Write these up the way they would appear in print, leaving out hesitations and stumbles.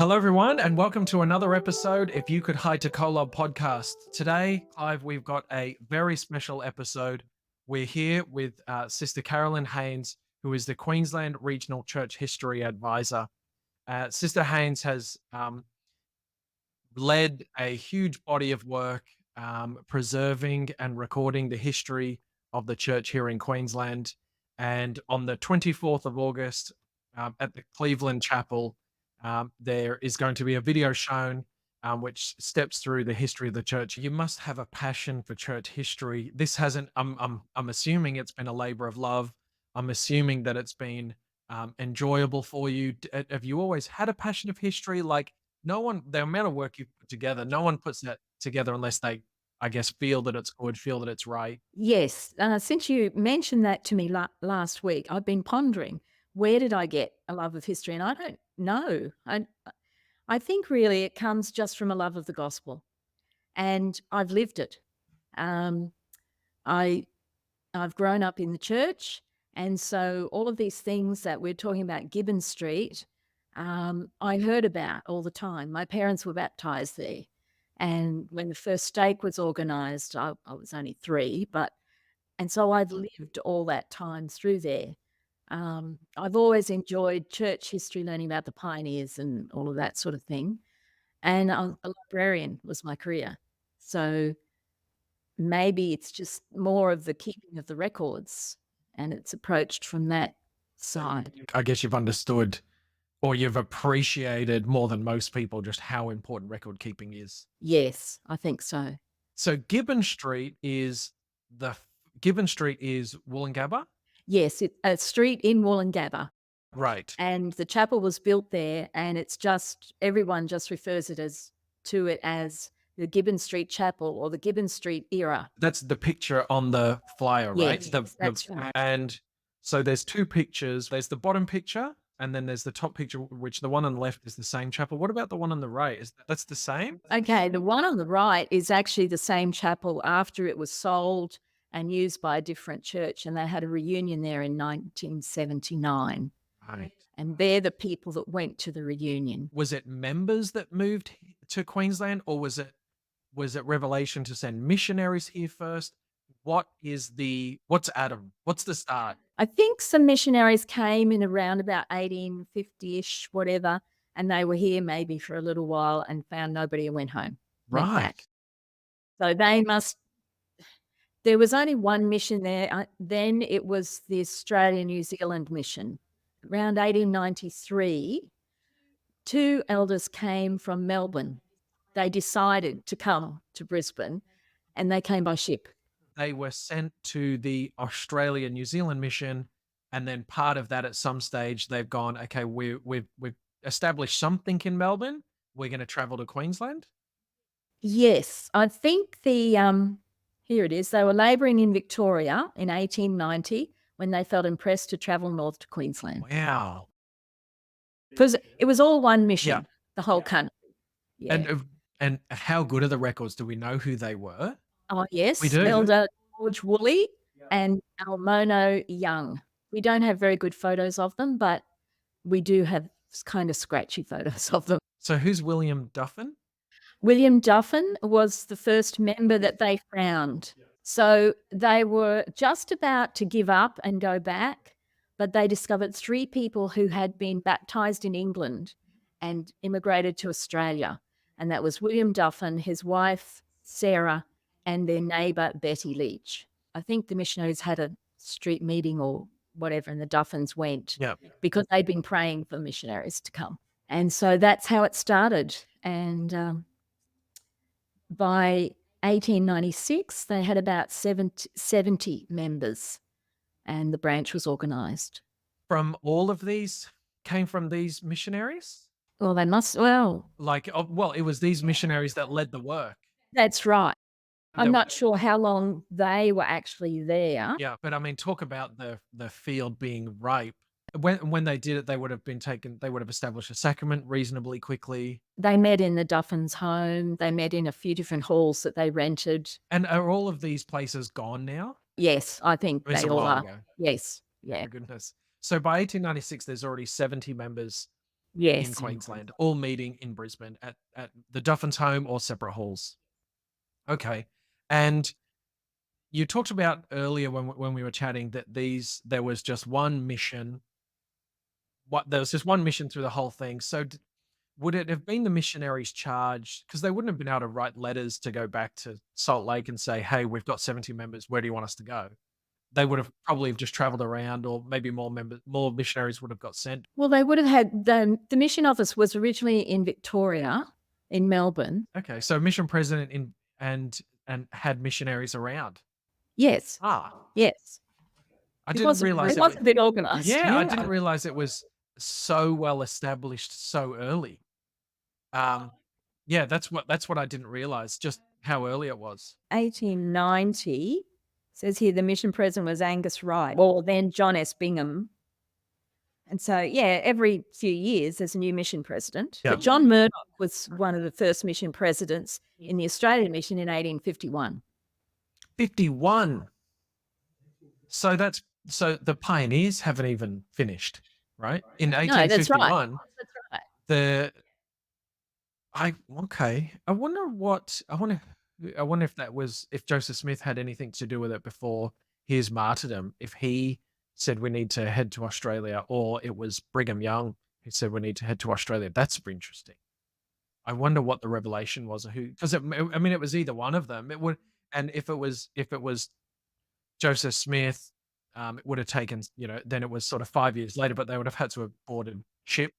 Hello, everyone, and welcome to another episode If You Could Hide to Kolob podcast. Today, Clive, we've got a very special episode. We're here with Sister Carolyn Haynes, who is the Queensland Regional Church History Advisor. Sister Haynes has led a huge body of work preserving and recording the history of the church here in Queensland. And on the 24th of August at the Cleveland Chapel, there is going to be a video shown which steps through the history of the church. You must have a passion for church history. This hasn't. I'm assuming it's been a labor of love. I'm assuming that it's been enjoyable for you. Have you always had a passion of history? Like no one, the amount of work you put together, no one puts that together unless they, I guess, feel that it's good, feel that it's right. Yes, since you mentioned that to me last week, I've been pondering, where did I get a love of history? And I don't know. I think really it comes just from a love of the gospel, and I've lived it. Um, I I've grown up in the church, and so all of these things that we're talking about, Gibbon Street, I heard about all the time. My parents were baptized there, and when the first stake was organised, I was only 3, but and so I've lived all that time through there. I've always enjoyed church history, learning about the pioneers and all of that sort of thing. And a librarian was my career. So maybe it's just more of the keeping of the records and it's approached from that side. I guess you've understood or you've appreciated more than most people just how important record keeping is. Yes, I think so. So the Gibbon Street is Woolloongabba? Yes, a street in Woolloongabba. Right. And the chapel was built there, and it's just everyone just refers to it as the Gibbon Street Chapel or the Gibbon Street era. That's the picture on the flyer, right? Yes, The that's right. and so there's 2 pictures. There's the bottom picture, and then there's the top picture, which the one on the left is the same chapel. What about the one on the right? That's the same? Okay, the one on the right is actually the same chapel after it was sold and used by a different church, and they had a reunion there in 1979, Right. and they're the people that went to the reunion. Was it members that moved to Queensland, or was it revelation to send missionaries here first? What's Adam? What's the start? I think some missionaries came in around about 1850-ish, whatever, and they were here maybe for a little while and found nobody and went home, went Right. back. So they must there was only one mission there, then it was the Australia-New Zealand mission. Around 1893, 2 elders came from Melbourne. They decided to come to Brisbane, and they came by ship. They were sent to the Australia New Zealand mission, and then part of that at some stage they've gone, okay, we've established something in Melbourne. We're going to travel to Queensland. Yes, I think here it is. They were labouring in Victoria in 1890 when they felt impressed to travel north to Queensland. Wow. Because it was all one Yeah. mission, the whole country. And Yeah. and how good are the records? Do we know who they were? Oh, We yes, do. Elder George Woolley and Almono Young. We don't have very good photos of them, but we do have kind of scratchy photos of them. So who's William Duffin? William Duffin was the first member that they found. So they were just about to give up and go back, but they discovered 3 people who had been baptized in England and immigrated to Australia. And that was William Duffin, his wife, Sarah, and their neighbour, Betty Leach. I think the missionaries had a street meeting or whatever, and the Duffins went Yeah. because they'd been praying for missionaries to come. And so that's how it started. And by 1896, they had about 70 members, and the branch was organised. From all of these came from these missionaries? Well, they must well, Like, well, it was these missionaries that led the work. that's right. I'm There not sure how long they were actually there. Yeah, but I mean, talk about the field being ripe. When they did it, they would have established a sacrament reasonably quickly. They met in the Duffins' home. They met in a few different halls that they rented. And are all of these places gone now? Yes, I think It's they a all while are. ago. Yes, Oh yeah. my goodness. So by 1896, there's already 70 members. in Yes. Queensland, all meeting in Brisbane at the Duffins home or separate halls. Okay. And you talked about earlier when we were chatting that there was just one mission. What there was just one mission through the whole thing. So would it have been the missionaries charged? Because they wouldn't have been able to write letters to go back to Salt Lake and say, "Hey, we've got 70 members. Where do you want us to go?" They would have probably have just traveled around, or maybe more missionaries would have got sent. Well, they would have had the mission office was originally in Victoria, in Melbourne. Okay, so mission president in and had missionaries around. Yes, Ah, yes. I It didn't was it realize it was was. a bit organised. Yeah, I Yeah. didn't realize it was so well established so early. Um, yeah, that's what I didn't realize, just how early it was. 1890, says here the mission president was Angus Wright, or then John S. Bingham. And so, yeah, every few years there's a new mission president. Yeah. But John Murdoch was one of the first mission presidents in the Australian mission in 1851. 51. So the pioneers haven't even finished, right? In No, that's right. 1851, That's right. the I okay. I wonder if that was if Joseph Smith had anything to do with it before his martyrdom, if he said we need to head to Australia, or it was Brigham Young who said we need to head to Australia. That's super interesting. I wonder what the revelation was, or who, because I mean, it was either one of them. It would, and if it was Joseph Smith, it would have taken, then it was sort of 5 years later, but they would have had to have boarded ship.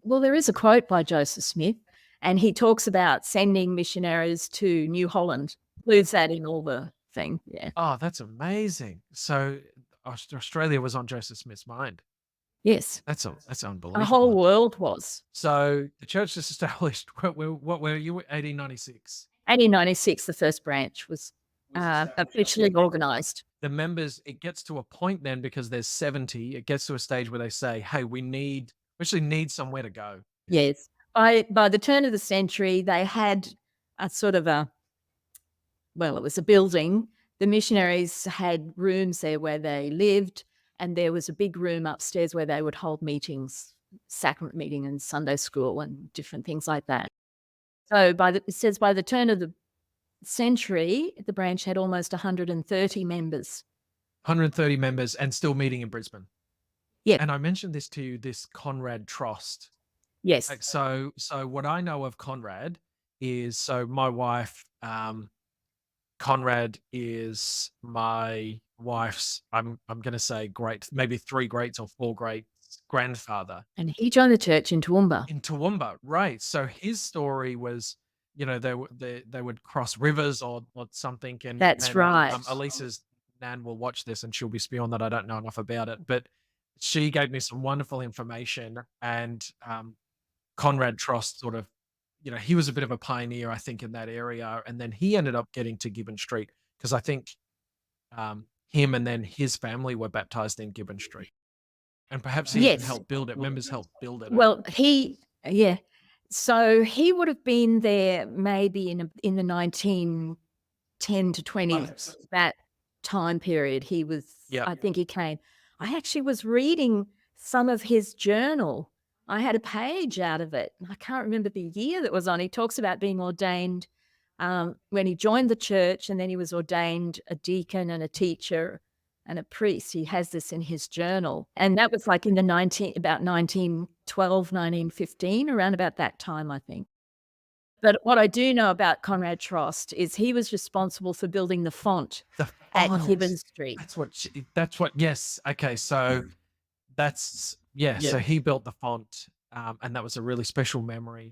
Well, there is a quote by Joseph Smith, and he talks about sending missionaries to New Holland. Includes that in all the thing. Yeah. Oh, that's amazing. So Australia was on Joseph Smith's mind. Yes. That's The whole unbelievable. world was. So the church is established. What were you? 1896. 1896, the first branch was officially organised. The members. It gets to a point then, because there's 70. It gets to a stage where they say, "Hey, we actually need somewhere to go." Yes. By the turn of the century, they had a sort of it was a building. The missionaries had rooms there where they lived, and there was a big room upstairs where they would hold meetings, sacrament meeting and Sunday school and different things like that. So it says by the turn of the century, the branch had almost 130 members. 130 members and still meeting in Brisbane. Yeah. And I mentioned this to you, this Conrad Trost. Yes. Like, so what I know of Conrad is, so my wife, Conrad is my wife's, I'm gonna say maybe 3 greats or 4 greats grandfather And he joined the church in Toowoomba. in Toowoomba, right? So his story was, they would cross rivers or something, That's right. Elisa's nan will watch this and she'll be spewing that I don't know enough about it, but she gave me some wonderful information, and Conrad Trost sort of, he was a bit of a pioneer, I think, in that area, and then he ended up getting to Gibbon Street because I think, him and then his family were baptized in Gibbon Street, and perhaps he even Yes. helped build it. Members helped build it. Well, yeah. So he would have been there maybe in the 1910 to 20, that time period. Yeah. I think he came. I actually was reading some of his journal. I had a page out of it. I can't remember the year that was on. He talks about being ordained when he joined the church, and then he was ordained a deacon and a teacher and a priest. He has this in his journal. And that was like in about 1912, 1915, around about that time, I think. But what I do know about Conrad Trost is he was responsible for building the font The at font. Gibbon Street. Yes. Okay. So so he built the font, and that was a really special memory and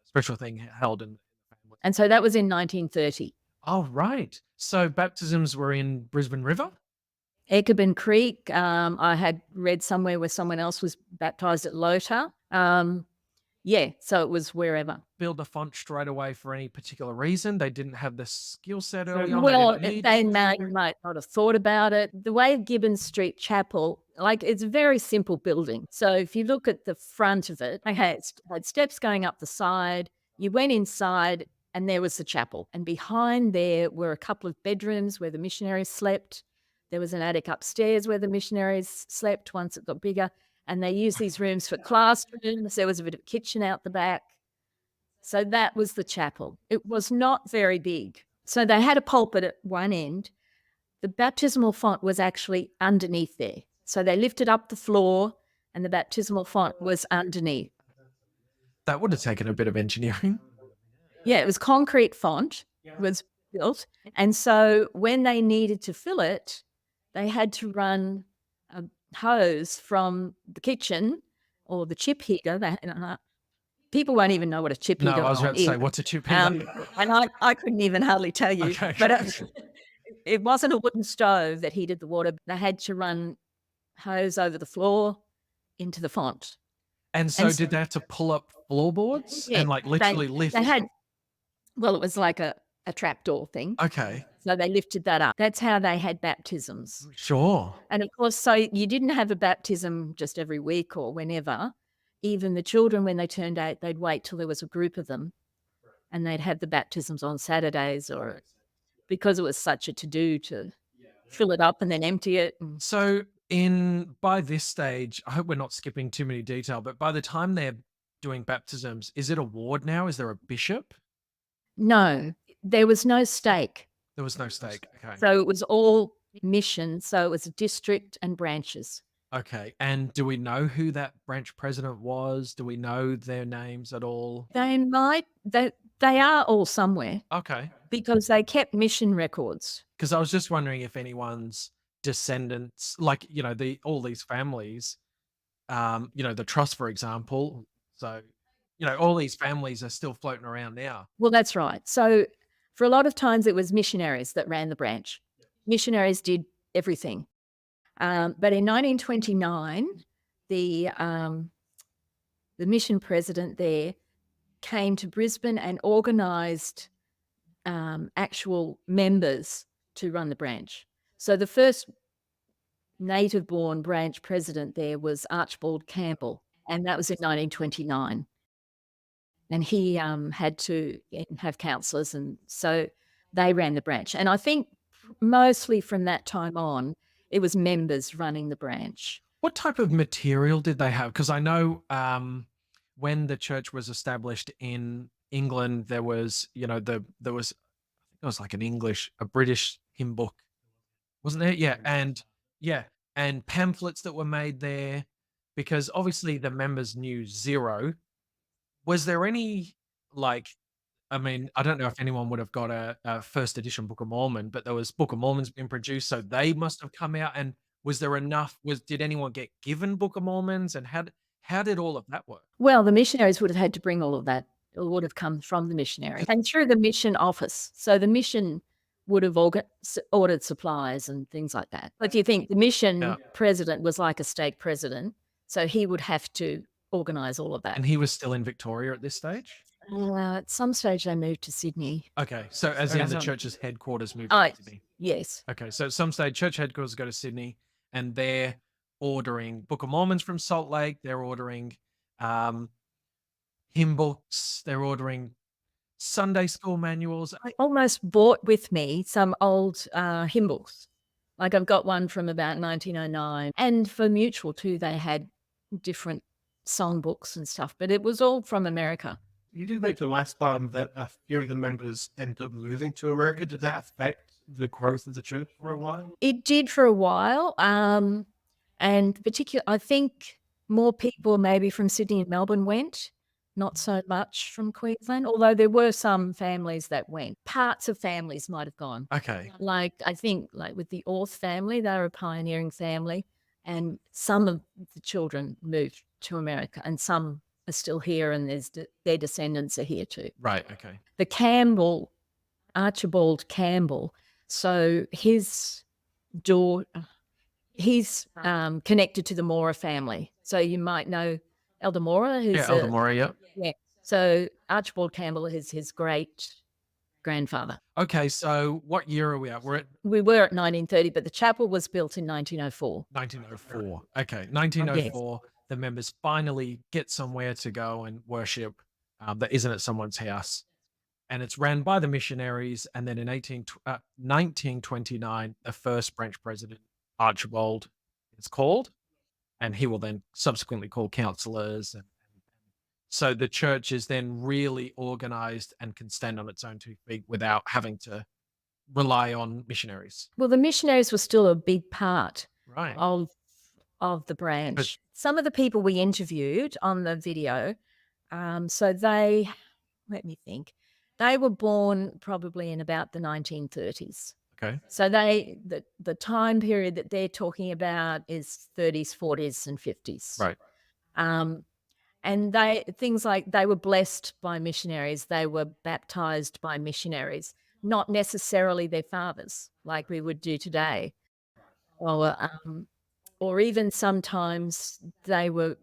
a special thing held in the family. And so that was in 1930. Oh, right. So baptisms were in Brisbane River? Eckerman Creek, I had read somewhere where someone else was baptized at Lota. Yeah, so it was wherever. Build a font straight away for any particular reason? They didn't have the skill set early on? Well, They they didn't need might not have thought about it. The way Gibbon Street Chapel, like, it's a very simple building. So if you look at the front of it, okay, it had steps going up the side. You went inside and there was the chapel. And behind there were a couple of bedrooms where the missionaries slept. There was an attic upstairs where the missionaries slept once it got bigger. and they used these rooms for classrooms. There was a bit of a kitchen out the back. So that was the chapel. It was not very big. So they had a pulpit at one end. The baptismal font was actually underneath there. So they lifted up the floor and the baptismal font was underneath. That would have taken a bit of engineering. Yeah, it was concrete font was built. And so when they needed to fill it, they had to run a hose from the kitchen or the chip heater. People won't even know what a chip No, heater I was about to is. say, what's a chip Um, heater? and I couldn't even hardly tell you. Okay. But it wasn't a wooden stove that heated the water. They had to run hose over the floor into the font. And And so did they have to pull up floorboards yeah, and, like, literally they lift? had well, it was like a trapdoor thing. Okay, So they lifted that up. That's how they had baptisms. sure. And of course, so you didn't have a baptism just every week or whenever. Even the children, when they turned 8, they'd wait till there was a group of them and they'd have the baptisms on Saturdays or because it was such a to-do to fill it up and then empty it. And So by this stage, I hope we're not skipping too many detail, but by the time they're doing baptisms, is it a ward now? Is there a bishop? no, there was no stake. There was no stake. Okay. So it was all mission. So it was district and branches. Okay. And do we know who that branch president was? Do we know their names at all? They are all somewhere Okay. because they kept mission records. Because I was just wondering if anyone's descendants, like, all these families, the trust, for example. So, all these families are still floating around now. Well, that's right. So for a lot of times it was missionaries that ran the branch. Missionaries did everything. But in 1929, the mission president there came to Brisbane and organised actual members to run the branch. So the first native-born branch president there was Archibald Campbell, and that was in 1929. And he had to have counsellors, and so they ran the branch. And I think mostly from that time on, it was members running the branch. What type of material did they have? Because I know, when the church was established in England, there was, there was, I think it was like a British hymn book, wasn't there? Yeah, yeah, and pamphlets that were made there, because obviously the members knew zero. Was there any, like, I mean, I don't know if anyone would have got a first edition Book of Mormon, but there was Book of Mormon's being produced, so they must have come out. And was there enough? Did anyone get given Book of Mormons, and how did all of that work? Well, the missionaries would have had to bring all of that. It would have come from the missionary and through the mission office. So the mission would have ordered supplies and things like that. But you think the mission Yeah, president was like a state president, so he would have to organise all of that. and he was still in Victoria at this stage? At some stage, they moved to Sydney. Okay, so as in the church's headquarters moved Oh, to Sydney. yes. Okay, so at some stage, church headquarters go to Sydney, and they're ordering Book of Mormons from Salt Lake. They're ordering, um, hymn books. They're ordering Sunday school manuals. I almost bought with me some old hymn books. Like I've got one from about 1909. And for Mutual too, they had different song books and stuff, but it was all from America. You did mention last time that a few of the members ended up moving to America. Did that affect the growth of the church for a while? It did for a while. And particularly, I think more people maybe from Sydney and Melbourne went, not so much from Queensland, although there were some families that went. Parts of families might have gone. Okay, Like, I think, like with the Orth family, they were a pioneering family, and some of the children moved to America, and some are still here, and their descendants are here too. right, okay. The Campbell, Archibald Campbell, so his daughter, he's connected to the Mora family. So you might know Elder Mora, who's Yeah, Eldamora, yep. yeah. So Archibald Campbell is his great grandfather. Okay, so what year are we at? We're at We were at 1930, but the chapel was built in 1904. 1904. Okay, 1904, the members finally get somewhere to go and worship, that isn't at someone's house, and it's ran by the missionaries. And then in 1929, the first branch president, Archibald, is called. and he will then subsequently call counselors. And so the church is then really organized and can stand on its own 2 feet without having to rely on missionaries. Well, the missionaries were still a big part Right. of the branch. Some of the people we interviewed on the video, so they, let me think, they were born probably in about the 1930s. Okay. So the time period that they're talking about is 30s, 40s, and 50s. Right. And things like they were blessed by missionaries, they were baptized by missionaries, not necessarily their fathers, like we would do today. Or even sometimes they were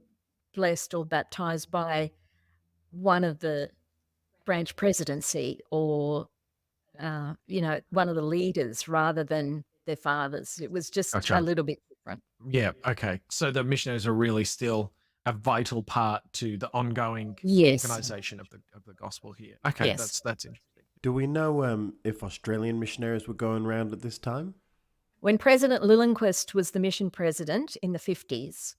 blessed or baptized by one of the branch presidency or one of the leaders rather than their fathers. It was just Gotcha. a little bit different. Yeah. Okay. So the missionaries are really still a vital part to the ongoing Yes. organization of the gospel here. Okay. Yes. That's interesting. Do we know if Australian missionaries were going around at this time? When President Lillenquist was the mission president in the 50s,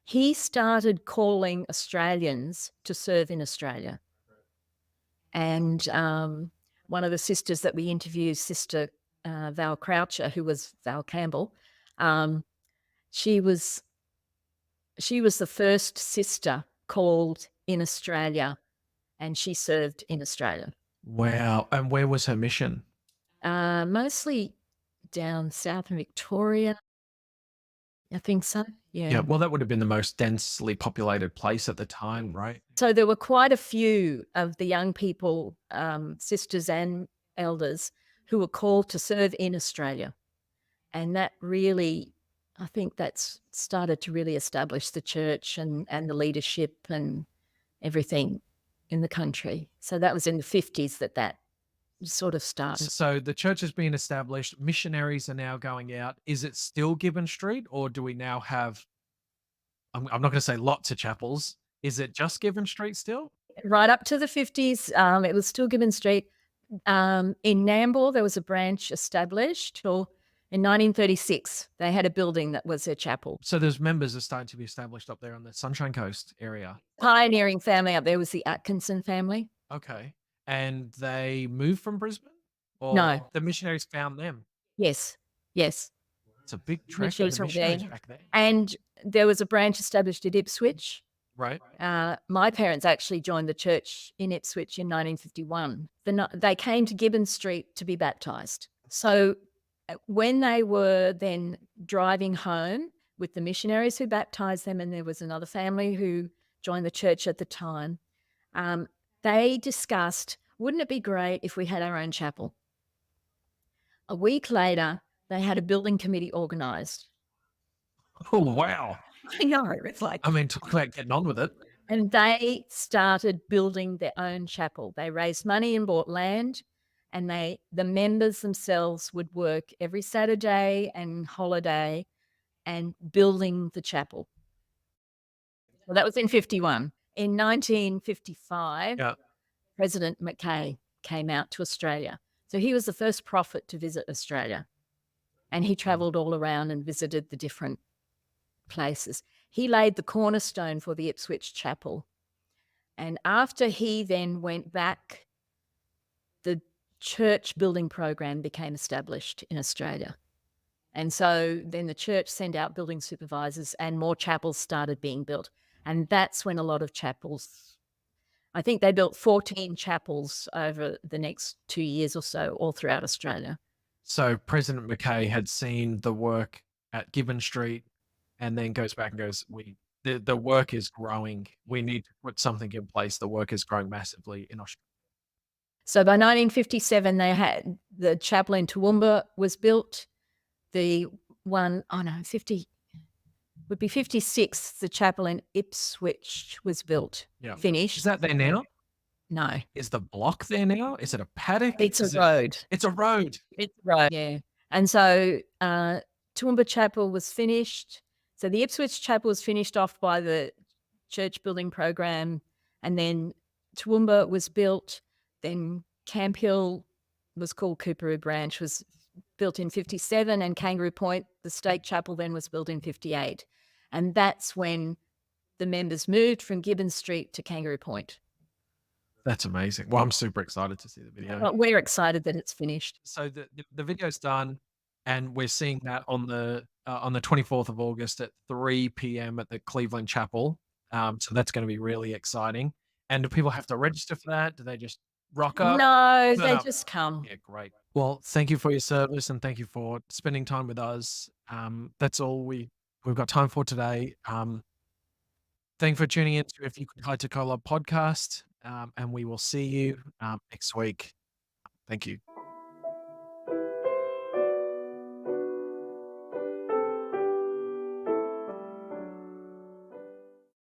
he started calling Australians to serve in Australia. And one of the sisters that we interviewed, Sister Val Croucher, who was Val Campbell, she was the first sister called in Australia, and she served in Australia. Wow. And where was her mission? Mostly down south in Victoria. I think so. Yeah. Yeah. Well, that would have been the most densely populated place at the time, right? So there were quite a few of the young people, sisters and elders, who were called to serve in Australia. And that really, I think that's started to really establish the church and the leadership and everything in the country. So that was in the 50s that sort of started. So the church has been established. Missionaries are now going out. Is it still Gibbon Street, or do we now have? I'm not going to say lots of chapels. Is it just Gibbon Street still? Right up to the 50s, it was still Gibbon Street. In Nambour, there was a branch established, or in 1936, they had a building that was their chapel. So there's members are starting to be established up there on the Sunshine Coast area. Pioneering family up there was the Atkinson family. Okay. And they moved from Brisbane? Or No. the missionaries found them? Yes, yes. It's a big trek of Missionaries the from there. missionaries back then. And there was a branch established at Ipswich. Right. My parents actually joined the church in Ipswich in 1951. They came to Gibbon Street to be baptised. So when they were then driving home with the missionaries who baptised them, and there was another family who joined the church at the time, they discussed, wouldn't it be great if we had our own chapel? A week later, they had a building committee organised. Oh, wow. I know, it's like, I mean, talk about getting on with it. and they started building their own chapel. They raised money and bought land, and the members themselves would work every Saturday and holiday and building the chapel. Well, that was in 51. In 1955, Yeah. President Mackay came out to Australia. So he was the first prophet to visit Australia, and he travelled all around and visited the different places. He laid the cornerstone for the Ipswich Chapel. And after he then went back, the church building program became established in Australia. And so then the church sent out building supervisors and more chapels started being built. And that's when a lot of chapels, I think they built 14 chapels over the next 2 years or so, all throughout Australia. So President Mackay had seen the work at Gibbon Street and then goes back and goes, the work is growing. We need to put something in place. The work is growing massively in Australia. So by 1957, they had the chapel in Toowoomba was built. The one, 56, the chapel in Ipswich was built, Yeah. finished. Is that there now? No, Is the block there now? Is it a paddock? it's Is a road. It's a road. It's a road, yeah. And so Toowoomba Chapel was finished. So the Ipswich Chapel was finished off by the church building program, and then Toowoomba was built. Then Camp Hill was called Coorparoo Branch, was built in 57, and Kangaroo Point, the state chapel, then was built in 58. And that's when the members moved from Gibbon Street to Kangaroo Point. That's amazing. Well, I'm super excited to see the video. Well, we're excited that it's finished. So the video's done, and we're seeing that on the 24th of August at 3 p.m. at the Cleveland Chapel. So that's going to be really exciting. And do people have to register for that? Do they just rock up? No, Turn they up? just come. Yeah, great. Well, thank you for your service and thank you for spending time with us. That's all we've got time for today. Thank you for tuning in to If You Could Hide to Kolob podcast, and we will see you next week. Thank you.